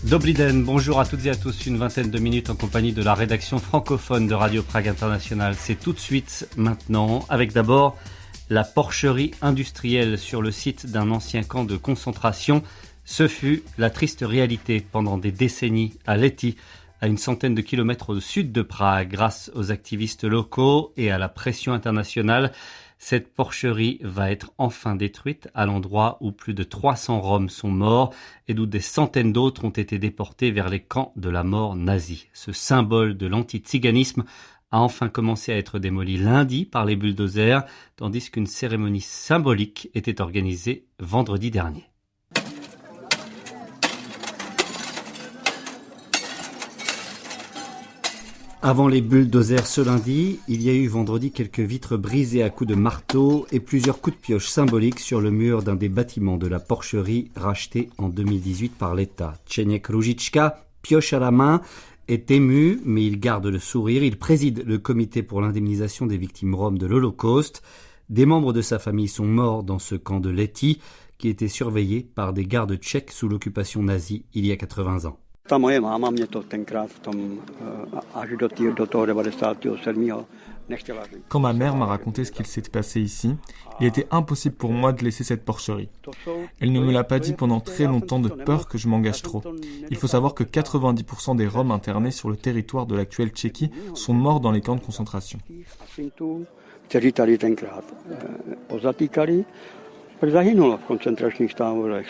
Dobry den, bonjour à toutes et à tous, une vingtaine de minutes en compagnie de la rédaction francophone de Radio Prague International. C'est tout de suite maintenant, avec d'abord la porcherie industrielle sur le site d'un ancien camp de concentration. Ce fut la triste réalité pendant des décennies à Lety, à une centaine de kilomètres au sud de Prague. Grâce aux activistes locaux et à la pression internationale, cette porcherie va être enfin détruite à l'endroit où plus de 300 Roms sont morts et d'où des centaines d'autres ont été déportés vers les camps de la mort nazie. Ce symbole de l'anti-tsiganisme a enfin commencé à être démoli lundi par les bulldozers, tandis qu'une cérémonie symbolique était organisée vendredi dernier. Avant les bulldozers ce lundi, il y a eu vendredi quelques vitres brisées à coups de marteau et plusieurs coups de pioche symboliques sur le mur d'un des bâtiments de la porcherie racheté en 2018 par l'État. Čeněk Růžička, pioche à la main, est ému, mais il garde le sourire. Il préside le comité pour l'indemnisation des victimes roms de l'Holocauste. Des membres de sa famille sont morts dans ce camp de Lety, qui était surveillé par des gardes tchèques sous l'occupation nazie il y a 80 ans. Ta moje máma mě to tenkrát až do toho 97. nechtěla říct. Quand ma mère m'a raconté ce qu'il s'était passé ici, il était impossible pour moi de laisser cette porcherie. Elle ne me l'a pas dit pendant très longtemps de peur que je m'engage trop. Il faut savoir que 90% des Roms internés sur le territoire de l'actuelle Tchéquie sont morts dans les camps de concentration. Kteří tady tenkrát pozatýkali, pak zahynulo v koncentračních táborech.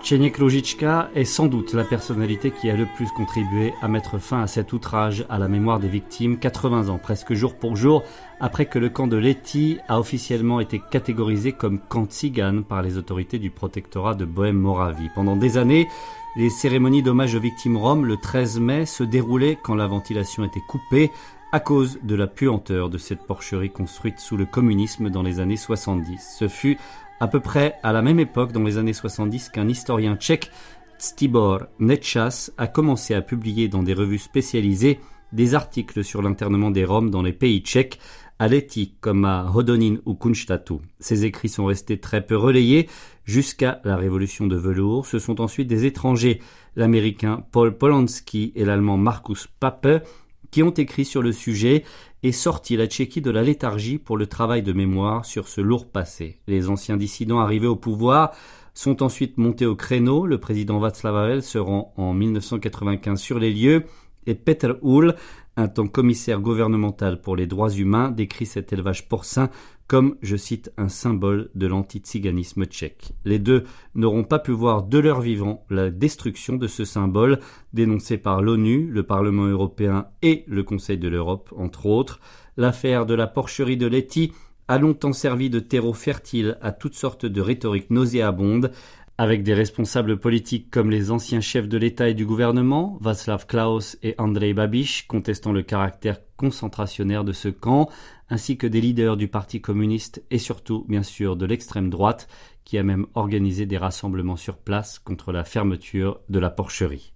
Čeněk Růžička est sans doute la personnalité qui a le plus contribué à mettre fin à cet outrage à la mémoire des victimes, 80 ans, presque jour pour jour, après que le camp de Lety a officiellement été catégorisé comme camp tzigane par les autorités du protectorat de Bohême-Moravie. Pendant des années, les cérémonies d'hommage aux victimes roms, le 13 mai, se déroulaient quand la ventilation était coupée à cause de la puanteur de cette porcherie construite sous le communisme dans les années 70. Ce fut à peu près à la même époque, dans les années 70, qu'un historien tchèque, Ctibor Netchas, a commencé à publier dans des revues spécialisées des articles sur l'internement des Roms dans les pays tchèques, à Lety comme à Hodonín ou Kunštátu. Ces écrits sont restés très peu relayés jusqu'à la révolution de velours. Ce sont ensuite des étrangers, l'américain Paul Polanski et l'allemand Markus Pape, qui ont écrit sur le sujet et sorti la Tchéquie de la léthargie pour le travail de mémoire sur ce lourd passé. Les anciens dissidents arrivés au pouvoir sont ensuite montés au créneau. Le président Václav Havel se rend en 1995 sur les lieux et Petr Uhl, un temps commissaire gouvernemental pour les droits humains, décrit cet élevage porcin comme, je cite, un symbole de l'anti-tsiganisme tchèque. Les deux n'auront pas pu voir de leur vivant la destruction de ce symbole, dénoncé par l'ONU, le Parlement européen et le Conseil de l'Europe, entre autres. L'affaire de la porcherie de Lety a longtemps servi de terreau fertile à toutes sortes de rhétoriques nauséabondes, avec des responsables politiques comme les anciens chefs de l'État et du gouvernement, Václav Klaus et Andrej Babiš, contestant le caractère concentrationnaire de ce camp, ainsi que des leaders du Parti communiste et surtout, bien sûr, de l'extrême droite, qui a même organisé des rassemblements sur place contre la fermeture de la porcherie.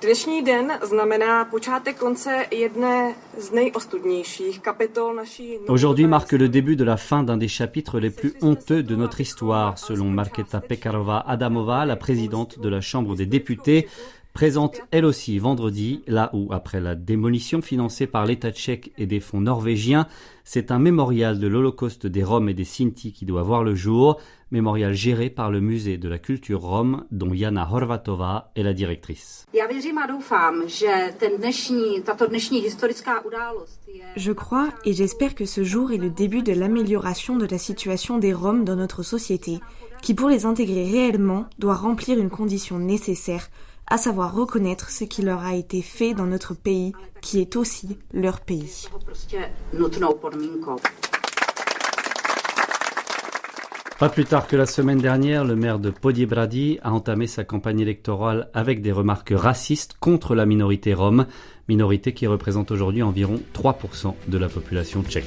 Dnešní den znamená počátek konce jedné z nejostudnějších kapitol naší. Aujourd'hui marque le début de la fin d'un des chapitres les plus honteux de notre histoire, selon Markéta Pekarová-Adamová, la présidente de la Chambre des députés, présente elle aussi vendredi, là où, après la démolition financée par l'État tchèque et des fonds norvégiens, c'est un mémorial de l'Holocauste des Roms et des Sinti qui doit voir le jour, mémorial géré par le musée de la culture rome, dont Jana Horvatová est la directrice. Je crois et j'espère que ce jour est le début de l'amélioration de la situation des Roms dans notre société, qui pour les intégrer réellement doit remplir une condition nécessaire, à savoir reconnaître ce qui leur a été fait dans notre pays, qui est aussi leur pays. Pas plus tard que la semaine dernière, le maire de Poděbrady a entamé sa campagne électorale avec des remarques racistes contre la minorité rome, minorité qui représente aujourd'hui environ 3% de la population tchèque.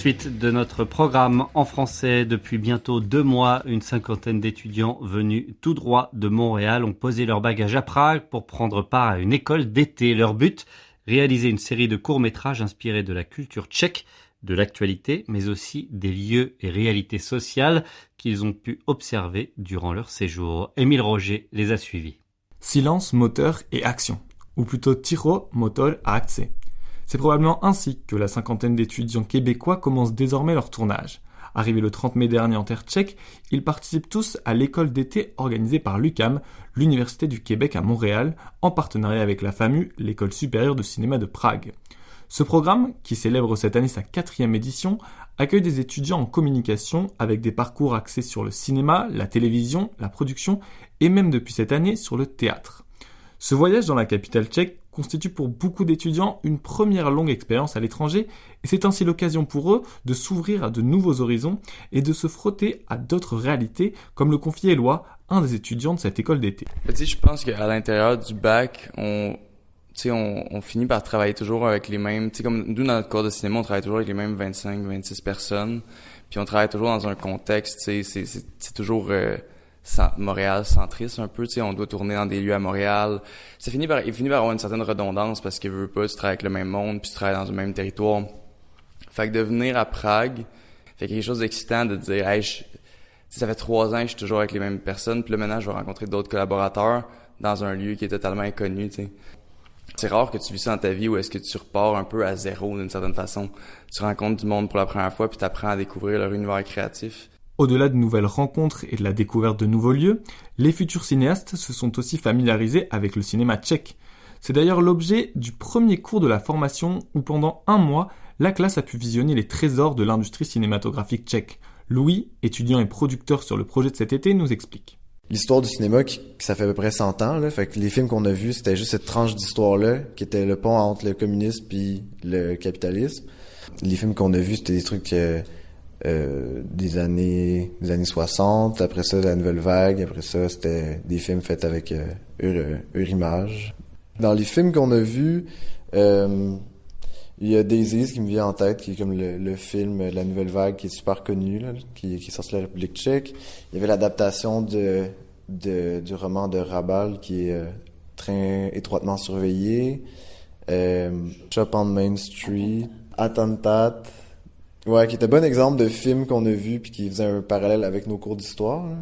suite de notre programme en français. Depuis bientôt 2 mois, une cinquantaine d'étudiants venus tout droit de Montréal ont posé leur bagage à Prague pour prendre part à une école d'été. Leur but, réaliser une série de courts-métrages inspirés de la culture tchèque, de l'actualité, mais aussi des lieux et réalités sociales qu'ils ont pu observer durant leur séjour. Émile Roger les a suivis. Silence, moteur et action, ou plutôt Ticho, motor a akce. C'est probablement ainsi que la cinquantaine d'étudiants québécois commencent désormais leur tournage. Arrivés le 30 mai dernier en terre tchèque, ils participent tous à l'école d'été organisée par l'UQAM, l'Université du Québec à Montréal, en partenariat avec la FAMU, l'école supérieure de cinéma de Prague. Ce programme, qui célèbre cette année sa 4e édition, accueille des étudiants en communication avec des parcours axés sur le cinéma, la télévision, la production et même depuis cette année sur le théâtre. Ce voyage dans la capitale tchèque constitue pour beaucoup d'étudiants une première longue expérience à l'étranger et c'est ainsi l'occasion pour eux de s'ouvrir à de nouveaux horizons et de se frotter à d'autres réalités, comme le confie Éloi, un des étudiants de cette école d'été. Je pense qu'à l'intérieur du bac, on finit par travailler toujours avec les mêmes, comme nous dans notre cours de cinéma, on travaille toujours avec les mêmes 25-26 personnes, puis on travaille toujours dans un contexte, c'est toujours Montréal centriste un peu, on doit tourner dans des lieux à Montréal. Il finit par avoir une certaine redondance parce que veux pas, tu travailles avec le même monde, puis tu travailles dans le même territoire. Fait que de venir à Prague, fait quelque chose d'excitant de dire, hey, ça fait 3 ans que je suis toujours avec les mêmes personnes, puis là maintenant je vais rencontrer d'autres collaborateurs dans un lieu qui est totalement inconnu, t'sais. C'est rare que tu vis ça dans ta vie où est-ce que tu repars un peu à zéro d'une certaine façon. Tu rencontres du monde pour la première fois puis tu apprends à découvrir leur univers créatif. Au-delà de nouvelles rencontres et de la découverte de nouveaux lieux, les futurs cinéastes se sont aussi familiarisés avec le cinéma tchèque. C'est d'ailleurs l'objet du premier cours de la formation où pendant 1 mois, la classe a pu visionner les trésors de l'industrie cinématographique tchèque. Louis, étudiant et producteur sur le projet de cet été, nous explique. L'histoire du cinéma, ça fait à peu près 100 ans, là. Fait que les films qu'on a vus, c'était juste cette tranche d'histoire-là, qui était le pont entre le communisme puis le capitalisme. Les films qu'on a vus, c'était des trucs des années 60. Après ça, la nouvelle vague. Après ça, c'était des films faits avec Eurimage. Dans les films qu'on a vus, il y a Daisies qui me vient en tête, qui est comme le film La Nouvelle Vague, qui est super connu, là, qui est sorti de la République tchèque. Il y avait l'adaptation du roman de Rabal, qui est très étroitement surveillé. Shop on Main Street, Attentat. Ouais, qui est un bon exemple de film qu'on a vu puis qui faisait un parallèle avec nos cours d'histoire, là.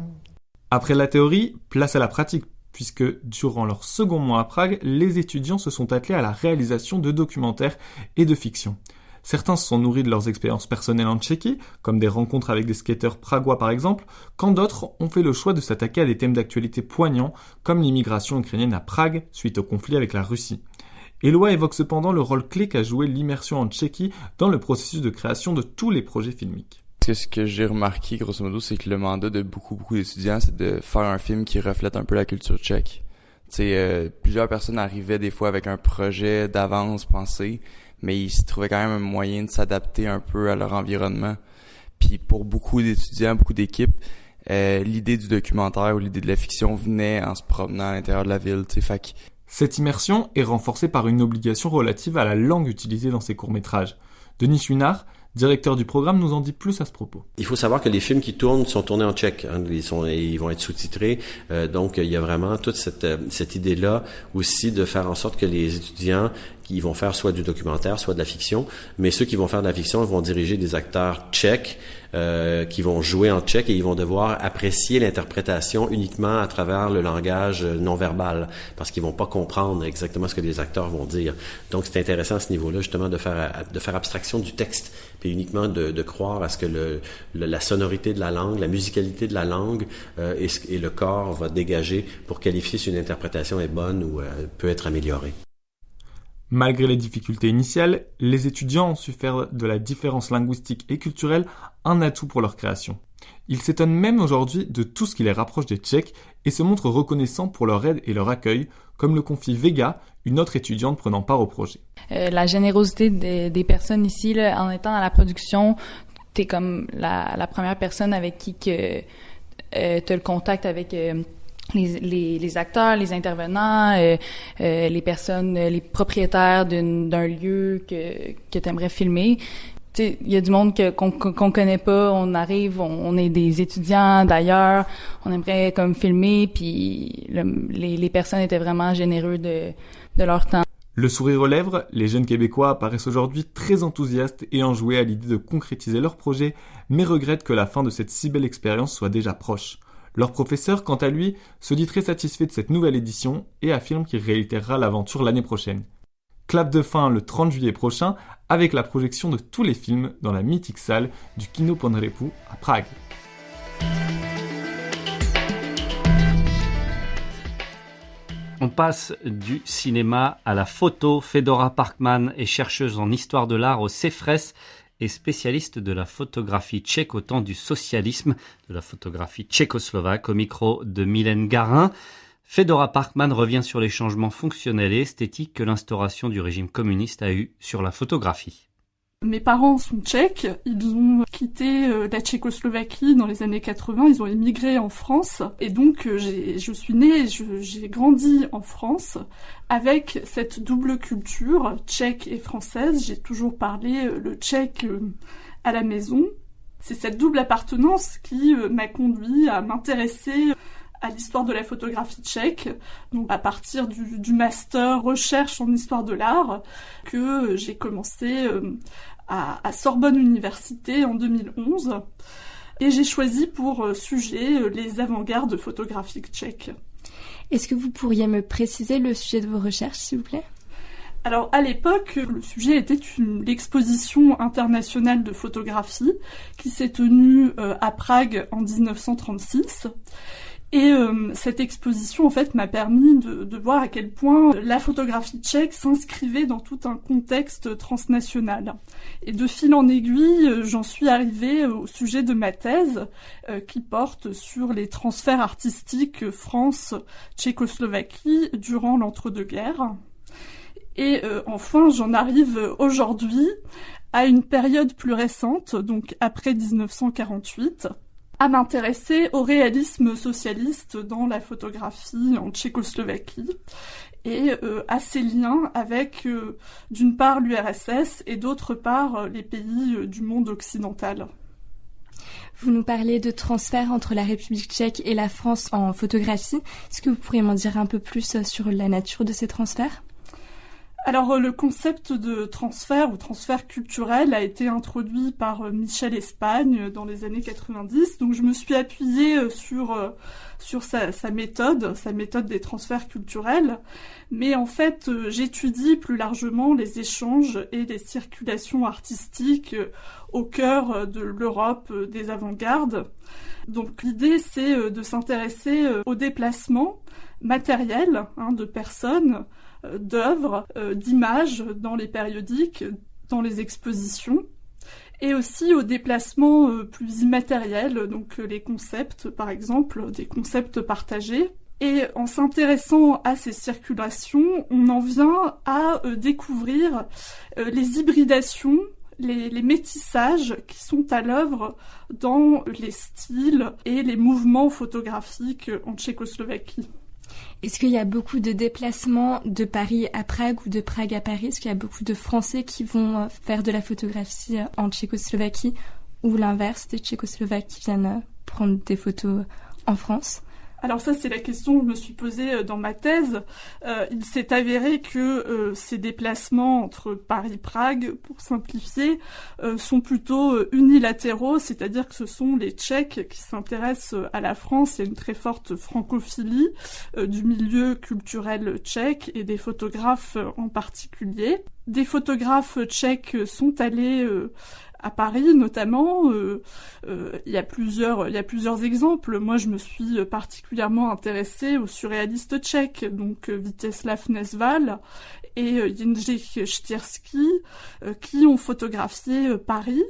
Après la théorie, place à la pratique, puisque durant leur second mois à Prague, les étudiants se sont attelés à la réalisation de documentaires et de fiction. Certains se sont nourris de leurs expériences personnelles en Tchéquie, comme des rencontres avec des skateurs pragois par exemple, quand d'autres ont fait le choix de s'attaquer à des thèmes d'actualité poignants, comme l'immigration ukrainienne à Prague suite au conflit avec la Russie. Éloi évoque cependant le rôle clé qu'a joué l'immersion en Tchéquie dans le processus de création de tous les projets filmiques. Ce que j'ai remarqué, grosso modo, c'est que le mandat de beaucoup d'étudiants, c'est de faire un film qui reflète un peu la culture tchèque. Plusieurs personnes arrivaient des fois avec un projet d'avance pensé, mais ils se trouvaient quand même un moyen de s'adapter un peu à leur environnement. Puis pour beaucoup d'étudiants, beaucoup d'équipes, l'idée du documentaire ou l'idée de la fiction venait en se promenant à l'intérieur de la ville, fait que cette immersion est renforcée par une obligation relative à la langue utilisée dans ces courts-métrages. Denis Chouinard, directeur du programme, nous en dit plus à ce propos. Il faut savoir que les films qui tournent sont tournés en tchèque. Ils vont être sous-titrés. Donc, il y a vraiment toute cette idée-là aussi de faire en sorte que les étudiants qui vont faire soit du documentaire, soit de la fiction, mais ceux qui vont faire de la fiction vont diriger des acteurs tchèques qui vont jouer en tchèque et ils vont devoir apprécier l'interprétation uniquement à travers le langage non-verbal parce qu'ils vont pas comprendre exactement ce que les acteurs vont dire. Donc, c'est intéressant à ce niveau-là, justement, de faire abstraction du texte puis uniquement de croire à ce que la sonorité de la langue, la musicalité de la langue et le corps va dégager pour qualifier si une interprétation est bonne ou peut être améliorée. Malgré les difficultés initiales, les étudiants ont su faire de la différence linguistique et culturelle un atout pour leur création. Ils s'étonnent même aujourd'hui de tout ce qui les rapproche des Tchèques et se montrent reconnaissants pour leur aide et leur accueil, comme le confie Vega, une autre étudiante prenant part au projet. La générosité des personnes ici, là, en étant à la production, t'es comme la première personne avec qui que t'as le contact avec les acteurs, les intervenants, les personnes, les propriétaires d'un lieu que t'aimerais filmer. sais, il y a du monde qu'on connaît pas, on arrive, on est des étudiants d'ailleurs, on aimerait comme filmer, puis les personnes étaient vraiment généreux de leur temps. Le sourire aux lèvres, les jeunes Québécois apparaissent aujourd'hui très enthousiastes et enjoués à l'idée de concrétiser leur projet, mais regrettent que la fin de cette si belle expérience soit déjà proche. Leur professeur, quant à lui, se dit très satisfait de cette nouvelle édition et affirme qu'il réitérera l'aventure l'année prochaine. Clap de fin le 30 juillet prochain avec la projection de tous les films dans la mythique salle du Kino Ponrepu à Prague. On passe du cinéma à la photo. Fedora Parkman est chercheuse en histoire de l'art au CEFRES et spécialiste de la photographie tchèque au temps du socialisme, de la photographie tchécoslovaque, au micro de Mylène Garin. Fedora Parkman revient sur les changements fonctionnels et esthétiques que l'instauration du régime communiste a eu sur la photographie. Mes parents sont tchèques, ils ont quitté la Tchécoslovaquie dans les années 80, ils ont émigré en France, et donc je suis née, j'ai grandi en France avec cette double culture tchèque et française. J'ai toujours parlé le tchèque à la maison. C'est cette double appartenance qui m'a conduit à m'intéresser à l'histoire de la photographie tchèque, donc à partir du master recherche en histoire de l'art que j'ai commencé à Sorbonne Université en 2011, et j'ai choisi pour sujet les avant-gardes photographiques tchèques. Est-ce que vous pourriez me préciser le sujet de vos recherches, s'il vous plaît ? Alors, à l'époque, le sujet était l'exposition internationale de photographie qui s'est tenue à Prague en 1936. Et cette exposition, en fait, m'a permis de voir à quel point la photographie tchèque s'inscrivait dans tout un contexte transnational. Et de fil en aiguille, j'en suis arrivée au sujet de ma thèse, qui porte sur les transferts artistiques France-Tchécoslovaquie durant l'entre-deux-guerres. Et enfin, j'en arrive aujourd'hui à une période plus récente, donc après 1948, à m'intéresser au réalisme socialiste dans la photographie en Tchécoslovaquie et à ses liens avec d'une part l'URSS et d'autre part les pays du monde occidental. Vous nous parlez de transfert entre la République tchèque et la France en photographie. Est-ce que vous pourriez m'en dire un peu plus sur la nature de ces transferts ? Alors, le concept de transfert ou transfert culturel a été introduit par Michel Espagne dans les années 90. Donc, je me suis appuyée sur sa méthode des transferts culturels. Mais en fait, j'étudie plus largement les échanges et les circulations artistiques au cœur de l'Europe des avant-gardes. Donc, l'idée, c'est de s'intéresser aux déplacements matériels de personnes, d'œuvres, d'images dans les périodiques, dans les expositions, et aussi aux déplacements plus immatériels, donc les concepts, par exemple, des concepts partagés. Et en s'intéressant à ces circulations, on en vient à découvrir les hybridations, les métissages qui sont à l'œuvre dans les styles et les mouvements photographiques en Tchécoslovaquie. Est-ce qu'il y a beaucoup de déplacements de Paris à Prague ou de Prague à Paris ? Est-ce qu'il y a beaucoup de Français qui vont faire de la photographie en Tchécoslovaquie ou l'inverse, des Tchécoslovaques qui viennent prendre des photos en France ? Alors ça, c'est la question que je me suis posée dans ma thèse. Il s'est avéré que ces déplacements entre Paris et Prague, pour simplifier, sont plutôt unilatéraux, c'est-à-dire que ce sont les Tchèques qui s'intéressent à la France. Il y a une très forte francophilie du milieu culturel tchèque et des photographes en particulier. Des photographes tchèques sont allés à Paris notamment, il y a plusieurs exemples. Moi, je me suis particulièrement intéressée aux surréalistes tchèques, donc Vítězslav Nezval et Jindřich Štýrský, qui ont photographié Paris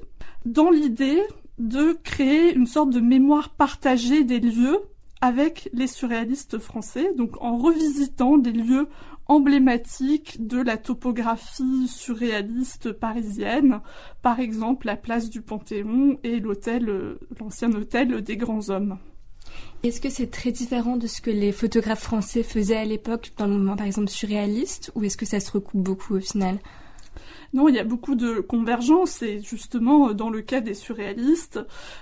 dans l'idée de créer une sorte de mémoire partagée des lieux avec les surréalistes français, donc en revisitant des lieux emblématiques de la topographie surréaliste parisienne, par exemple la place du Panthéon et l'ancien hôtel des Grands Hommes. Est-ce que c'est très différent de ce que les photographes français faisaient à l'époque dans le mouvement par exemple surréaliste, ou est-ce que ça se recoupe beaucoup au final ? Non, il y a beaucoup de convergences et justement dans le cas des surréalistes,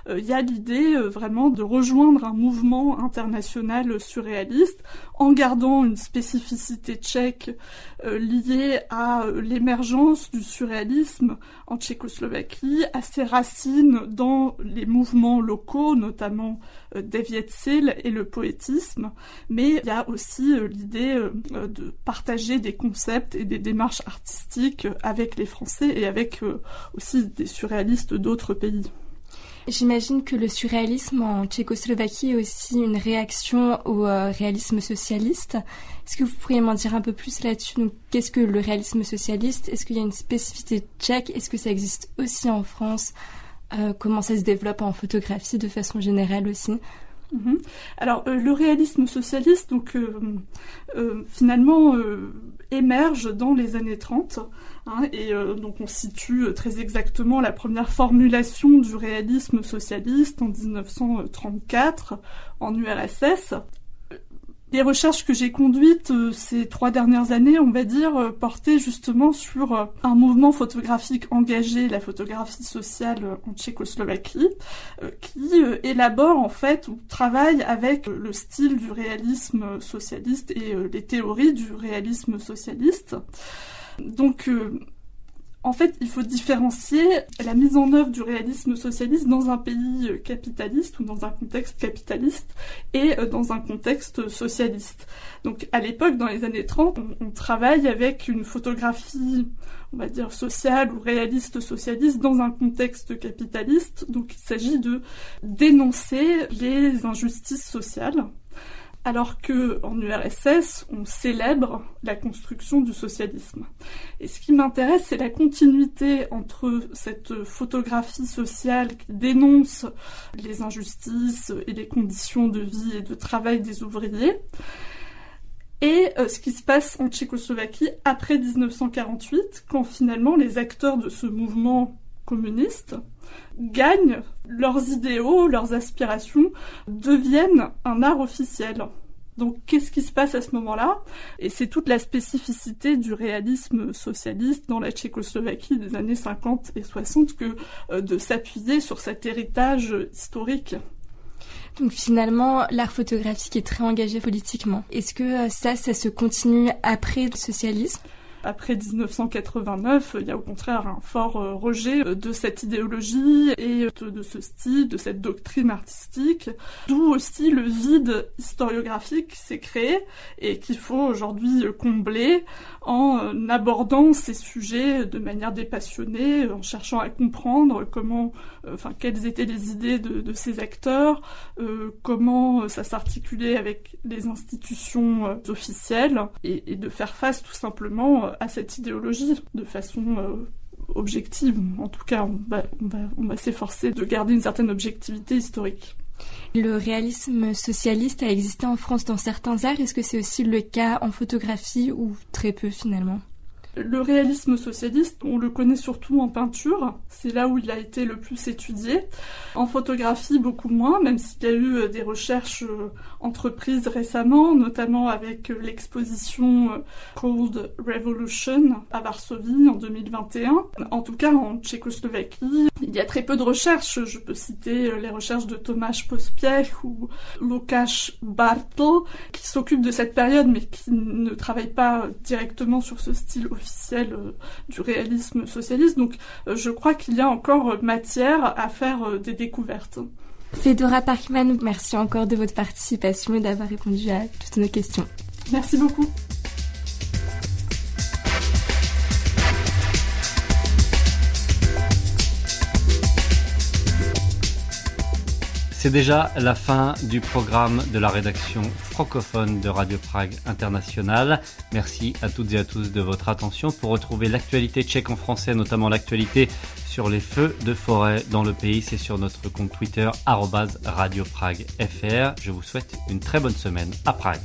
il y a l'idée vraiment de rejoindre un mouvement international surréaliste en gardant une spécificité tchèque liée à l'émergence du surréalisme en Tchécoslovaquie, à ses racines dans les mouvements locaux, notamment Devětsil et le poétisme, mais il y a aussi l'idée de partager des concepts et des démarches artistiques avec les Français et avec aussi des surréalistes d'autres pays. J'imagine que le surréalisme en Tchécoslovaquie est aussi une réaction au réalisme socialiste. Est-ce que vous pourriez m'en dire un peu plus là-dessus? Donc, qu'est-ce que le réalisme socialiste? Est-ce qu'il y a une spécificité tchèque? Est-ce que ça existe aussi en France? Comment ça se développe en photographie de façon générale aussi? Alors, le réalisme socialiste, donc, finalement, émerge dans les années 30, et donc on situe très exactement la première formulation du réalisme socialiste en 1934 en URSS. Les recherches que j'ai conduites ces 3 dernières années, on va dire, portaient justement sur un mouvement photographique engagé, la photographie sociale en Tchécoslovaquie, qui élabore en fait ou travaille avec le style du réalisme socialiste et les théories du réalisme socialiste. Donc, en fait, il faut différencier la mise en œuvre du réalisme socialiste dans un pays capitaliste ou dans un contexte capitaliste et dans un contexte socialiste. Donc, à l'époque, dans les années 30, on travaille avec une photographie, on va dire, sociale ou réaliste socialiste dans un contexte capitaliste. Donc, il s'agit de dénoncer les injustices sociales. Alors que en URSS, on célèbre la construction du socialisme. Et ce qui m'intéresse, c'est la continuité entre cette photographie sociale qui dénonce les injustices et les conditions de vie et de travail des ouvriers, et ce qui se passe en Tchécoslovaquie après 1948, quand finalement les acteurs de ce mouvement communiste gagnent leurs idéaux, leurs aspirations, deviennent un art officiel. Donc qu'est-ce qui se passe à ce moment-là? Et c'est toute la spécificité du réalisme socialiste dans la Tchécoslovaquie des années 50 et 60 que de s'appuyer sur cet héritage historique. Donc finalement, l'art photographique est très engagé politiquement. Est-ce que ça se continue après le socialisme? Après 1989, il y a au contraire un fort rejet de cette idéologie et de ce style, de cette doctrine artistique, d'où aussi le vide historiographique qui s'est créé et qu'il faut aujourd'hui combler en abordant ces sujets de manière dépassionnée, en cherchant à comprendre quelles étaient les idées de ces acteurs, comment ça s'articulait avec les institutions officielles et de faire face tout simplement à cette idéologie de façon objective. En tout cas, on va s'efforcer de garder une certaine objectivité historique. Le réalisme socialiste a existé en France dans certains arts. Est-ce que c'est aussi le cas en photographie ou très peu finalement? Le réalisme socialiste, on le connaît surtout en peinture, c'est là où il a été le plus étudié. En photographie, beaucoup moins, même s'il y a eu des recherches entreprises récemment, notamment avec l'exposition Cold Revolution à Varsovie en 2021. En tout cas, en Tchécoslovaquie, il y a très peu de recherches. Je peux citer les recherches de Tomáš Pospiech ou Lukáš Bartl, qui s'occupent de cette période, mais qui ne travaillent pas directement sur ce style officiel du réalisme socialiste. Donc je crois qu'il y a encore matière à faire des découvertes. Fedora Parkman, merci encore de votre participation et d'avoir répondu à toutes nos questions. Merci beaucoup. C'est déjà la fin du programme de la rédaction francophone de Radio Prague International. Merci à toutes et à tous de votre attention. Pour retrouver l'actualité tchèque en français, notamment l'actualité sur les feux de forêt dans le pays, c'est sur notre compte Twitter @RadioPragueFR. Je vous souhaite une très bonne semaine à Prague.